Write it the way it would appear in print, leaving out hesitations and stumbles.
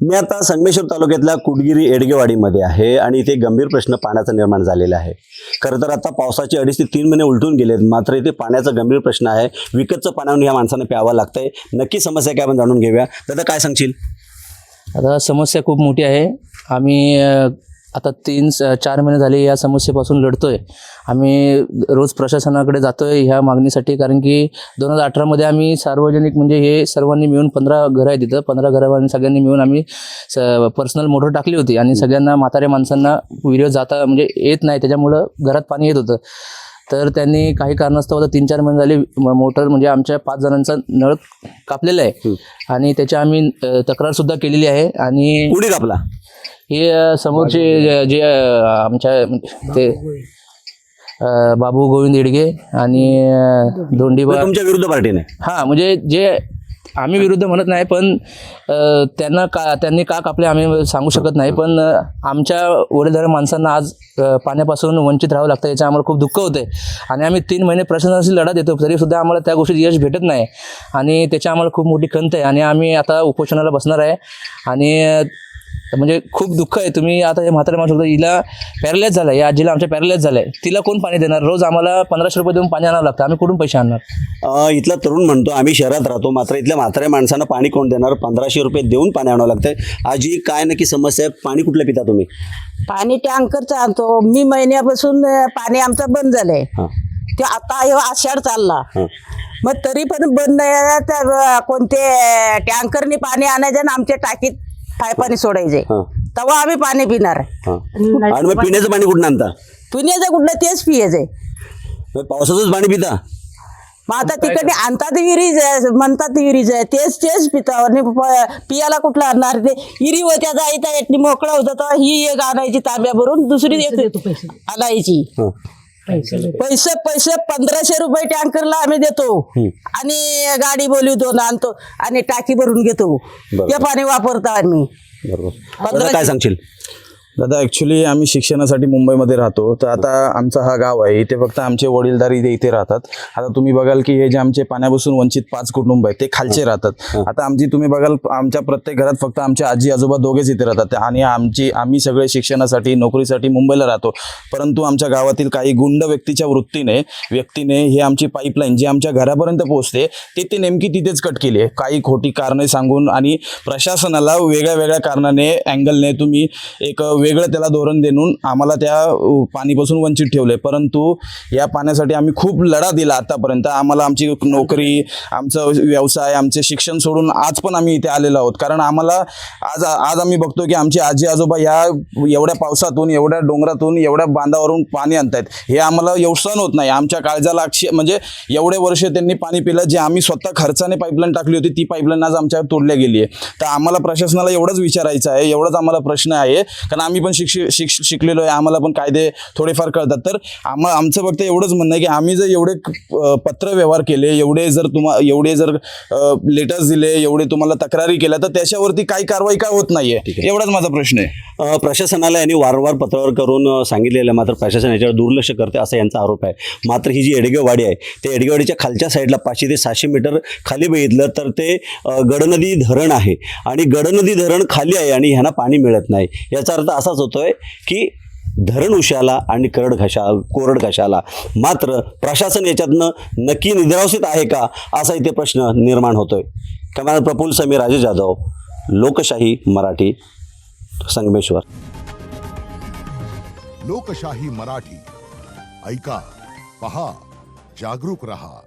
मी आता संगमेश्वर तालुक्यातल्या कुडगिरी एडगेवाडीमध्ये आहे आणि इथे गंभीर प्रश्न पाण्याचा निर्माण झालेला आहे। खरं तर आता पावसाचे 2.5 ते 3 महिने उलटून गेलेत, मात्र इथे पाण्याचा गंभीर प्रश्न आहे। विकतचं पाण्याने ह्या माणसांना प्यावं लागतंय। नक्की समस्या काय आपण जाणून घेऊया। दादा काय सांगशील? आता समस्या खूप मोठी आहे। आम्ही आता 3-4 महिने झाले या समस्येपासून लढतोय। आम्ही रोज प्रशासनाकडे जातोय ह्या मागणीसाठी, कारण की 2018 मध्ये आम्ही सार्वजनिक म्हणजे हे सर्वांनी मिळून 15 घरं आहेत तिथं, 15 घरांनी सगळ्यांनी मिळून आम्ही पर्सनल मोटर टाकली होती आणि सगळ्यांना म्हाताऱ्या माणसांना विहिरीवर जाता म्हणजे येत नाही, त्याच्यामुळं घरात पाणी येत होतं। तर त्यांनी काही कारणास्तव 3-4 महिने झाले मोटर म्हणजे आमच्या 5 जणांचा नळ कापलेला आहे आणि त्याची आम्ही तक्रार सुद्धा केलेली आहे। आणि कुणी कापला? हे समोरचे जे आमच्या ते बाबू गोविंद येडगे आणि दोंडीबा तुमच्या विरुद्ध पार्टीने? हां, म्हणजे जे आम्ही विरुद्ध म्हणत नाही, पण त्यांनी का कापले आम्ही सांगू शकत नाही, पण आमच्या वडीलधाऱ्या माणसांना आज पाण्यापासून वंचित राहावं लागतं, याचं आम्हाला खूप दुःख होतं आहे। आणि आम्ही 3 महिने प्रशासनाशी लढा देतो, तरीसुद्धा आम्हाला त्या गोष्टीत यश भेटत नाही आणि त्याची आम्हाला खूप मोठी खंत आहे आणि आम्ही आता उपोषणाला बसणार आहे। आणि म्हणजे खूप दुःख आहे। तुम्ही आता हे म्हाताऱ्या माणूस हिला पॅरालाइज झालं आहे, या आजीला आमच्या पॅरालाइज झालं आहे, तिला कोण पाणी देणार? रोज आम्हाला 1500 रुपये देऊन पाणी आणावं लागतं, आम्ही कुठून पैसे आणणार? इथला तरुण म्हणतो आम्ही शहरात राहतो, मात्र इथल्या म्हाताऱ्या माणसांना पाणी कोण देणार? 1500 रुपये देऊन पाणी आणावं लागतंय। आजी काय नक्की समस्या आहे? पाणी कुठलं पिता तुम्ही? पाणी टँकरचं आणतो मी, महिन्यापासून पाणी आमचं बंद झालंय। ते आता हे आषाढ चालला, मग तरी पण बंद नाही। त्या कोणते टँकरनी पाणी आणायचं आणि आमच्या टाकीत पाणी सोडायचे, तेव्हा आम्ही पाणी पिणार। आणि मग पिण्याचं पाणी कुठून आणता? पिण्याचं कुठलं तेच पियायचंय। पावसाचंच पाणी पिता? मग आता तिकडे आणतात विहिरीच म्हणतात, विहिरीच आहे तेच पिता आणि पियाला कुठलं आणणार? ते विहिरी होत्या जायचा एटली मोकळा होता तर ही एक आणायची तांब्या भरून, दुसरी आणायची। पैसे 1500 रुपये टँकरला आम्ही देतो आणि गाडी बोलवतो ना आणतो आणि टाकी भरून घेतो, ते पाणी वापरतो आम्ही। बरोबर। काय सांगशील? दादा ॲक्च्युली आम्ही शिक्षणासाठी मुंबईमध्ये राहतो, तर आता आमचा हा गाव आहे, इथे फक्त आमचे वडीलधारी इथे राहतात। आता तुम्ही बघाल की हे जे आमचे पाण्यापासून वंचित 5 कुटुंब आहेत ते खालचे राहतात। आता तुम्ही बघाल आमच्या प्रत्येक घरात फक्त आमचे आजी आजोबा दोघेच इथे राहतात आणि आम्ही सगळे शिक्षणासाठी नोकरीसाठी मुंबईला राहतो। परंतु आमच्या गावातील काही गुंड व्यक्तीने हे आमची पाईपलाईन जी आमच्या घरापर्यंत पोहोचते ते नेमकी तिथेच कट केली आहे, काही खोटी कारणे सांगून आणि प्रशासनाला वेगळ्या कारणाने अँगलने तुम्ही एक वेगळं त्याला धोरण देऊन आम्हाला त्या पाणीपासून वंचित ठेवले। परंतु या पाण्यासाठी आम्ही खूप लढा दिला आतापर्यंत। आम्हाला आमची नोकरी, आमचं व्यवसाय, आमचे शिक्षण सोडून आज पण आम्ही इथे आलेलो आहोत, कारण आम्हाला आज आम्ही बघतो की आमचे आजी आजोबा या एवढ्या पावसातून, एवढ्या डोंगरातून, एवढ्या बांधावरून पाणी आणतायत, हे आम्हाला सहन होत नाही। आमच्या काळजाला म्हणजे एवढे वर्ष त्यांनी पाणी पिलं, जे आम्ही स्वतः खर्चाने पाईपलाईन टाकली होती ती पाईपलाईन आज आमच्या तोडल्या गेली आहे। तर आम्हाला प्रशासनाला एवढंच विचारायचं आहे, एवढंच आम्हाला प्रश्न आहे, कारण आम्ही पण शिकलेलो आहे, आम्हाला पण कायदे थोडेफार कळतात। तर आमचं फक्त एवढंच म्हणणं आहे की आम्ही जर एवढे पत्र व्यवहार केले, एवढे जर लेटर्स दिले, एवढे तुम्हाला तक्रारी केल्या, तर त्याच्यावरती काही कारवाई का होत नाहीये? एवढाच माझा प्रश्न आहे। प्रशासनाला यांनी वारंवार पत्रावर करून सांगितलेलं, मात्र प्रशासन याच्यावर दुर्लक्ष करते असा यांचा आरोप आहे। मात्र ही जी एडगेवाडी आहे त्या एडगेवाडीच्या खालच्या साईडला 500 ते 700 मीटर खाली बघितलं तर ते गडनदी धरण आहे आणि गडनदी धरण खाली आहे आणि ह्यांना पाणी मिळत नाही। याचा अर्थ असाच होतोय की धरण उशाला आणि कोरड घशाला। मात्र प्रशासन याच्यातनं नक्की निद्रावसित आहे का असा इथे प्रश्न निर्माण होतोय। कॅमेरा प्रफुल्ल समीर, राजेश जाधव, लोकशाही मराठी, संगमेश्वर। लोकशाही मराठी, ऐका, पहा, जागरूक रहा।